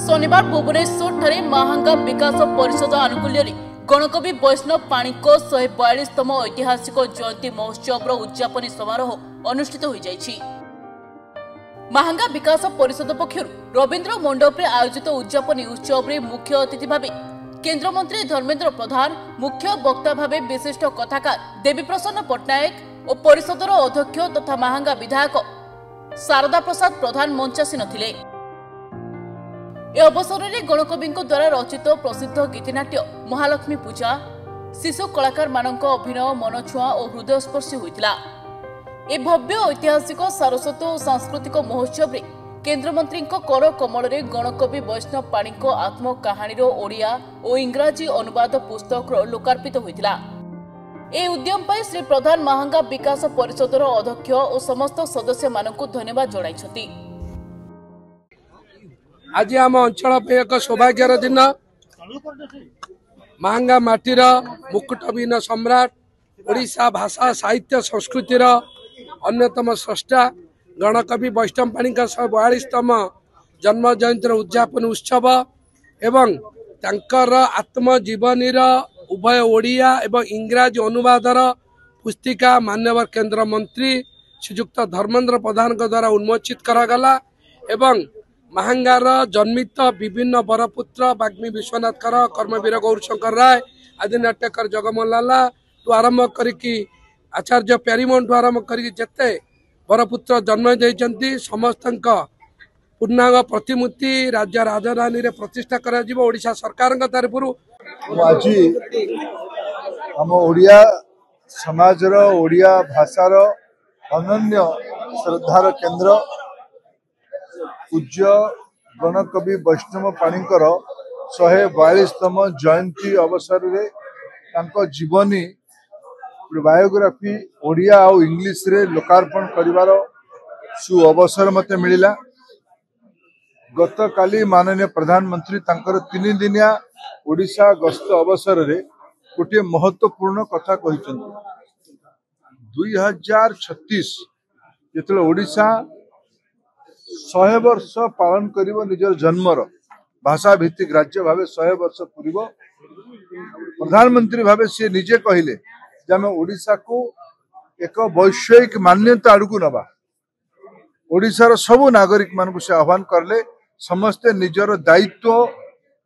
शनिवार भुवनेश्वर ठारे महांगा विकास परिषद आनुकूल्य गणकवि वैष्णव पाणिक 142तम ऐतिहासिक जयंती महोत्सव उद्यापनी समारोह अनुष्ठित हो जाइछि। महांगा विकास परिषद पक्षर रवींद्र मंडप रे आयोजित उद्यापनी उत्सव रे मुख्य अतिथि भावे केंद्र मंत्री धर्मेंद्र प्रधान, मुख्य वक्ता भावे विशिष्ट कथाकार देवीप्रसन्न पट्टनायक और परिषदर अध्यक्ष तथा महांगा विधायक शारदा प्रसाद प्रधान मंचासीन थिले। ए अवसर में गणकवि द्वारा रचित प्रसिद्ध गीतिनाट्य महालक्ष्मी पूजा, शिशु कलाकार मानक अभिनय मनछुआ और हृदयस्पर्शी होइतिला। ए भव्य ऐतिहासिक सारस्वत और सांस्कृतिक महोत्सव रे केंद्रमंत्री कर कमल रे गणकवि वैष्णव पाणिक आत्मकाहानी ओडिया और इंग्राजी अनुवाद पुस्तक लोकार्पित होइतिला। ए उद्यम पर श्री प्रधान महांगा विकास परिषदर अध्यक्ष और समस्त सदस्य मानक धन्यवाद जणाइछथि। आज आम अंचल पे एक सौभाग्यर दिन महांगा माटीर मुकुटबिहीन सम्राट ओडिशा भाषा साहित्य संस्कृतिर अन्यतम स्रष्टा गणकवि वैष्णव पाणिक 142तम जन्म जयंती उद्यापन उत्सव एवं तांकर आत्मजीवनीर उभय ओडिया एवं इंग्राजी अनुवादर पुस्तिका मान्यवर केंद्र मंत्री श्रीयुक्त धर्मेंद्र प्रधान द्वारा उन्मोचित करागला एवं महांगार जन्मित विभिन्न बरपुत्र बाग्मी विश्वनाथ कर, कर्मवीर गौरशंकर राय आदि नाट्यकर जगमोहन लाला आरंभ करिकी आचार्य प्यारीमोहन आरंभ करिकी जेते बरपुत्र जन्म देइचंती समस्त पूर्णांग प्रतिमूर्ति राज्य राजधानी रे प्रतिष्ठा करा जिवो ओडिशा सरकार तरफरु। आज हम ओडिया समाजर ओडिया भाषार अनन्य श्रद्धार केंद्र पूज्य गणकवि वैष्णव पाणिकर 142तम जयंती अवसर रे तांको जीवनी बायोग्राफी ओडिया और इंग्लिश रे लोकार्पण करिवार सु अवसर मते मिलिला। गत काली माननीय प्रधानमंत्री तांकर 3 दिनिया ओडिशा गस्त अवसर रे गोटे महत्वपूर्ण कथा कहिसंती। 2036 जेतले ओडिशा 100 वर्ष पालन करिवो निजर जन्मर भाषा भित्तिक राज्य भावे 100 वर्ष पूर्व प्रधानमंत्री भावे से निजे कहले जे आम ओडिशा को एक वैश्विक मान्यता आड़कू नबा। ओडिशार सबु नागरिक मानकु से आह्वान करले समस्ते निजर दायित्व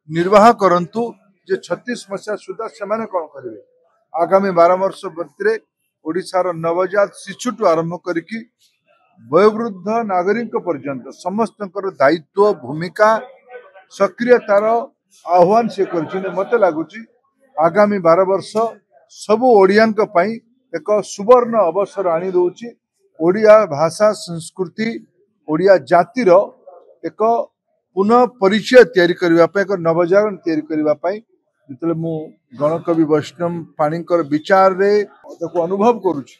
निर्वाह करंतु जे 36 मसीहा सुधा सेमाने कौन करेंगे। आगामी 12 वर्ष भितर ओडिशार नवजात शिशुठू आरंभ करिकी वयोवृद्ध नागरिक पर्यंत समस्त दायित्व भूमिका सक्रियतार आह्वान से कर मत लगुच आगामी 12 वर्ष सबु ओडियान पई एक सुवर्ण अवसर आनी दउची। ओडिया भाषा संस्कृति ओडिया जातिर एक पुनः परिचय तैयारी करबा पई एक नवजागरण तैयारी करबा पई जितले मु गणकवि वैष्णव पाणिकर विचार रे ताको अनुभव करूची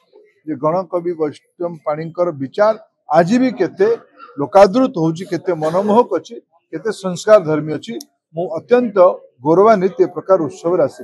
जे गणकवि वैष्णव पाणिकर विचार आज भी केते लोकादृत होची, केते मनमोहक अछि, केते संस्कार धर्मी अछि। मु अत्यंत गौरवान्वित ए प्रकार उत्सव राशि।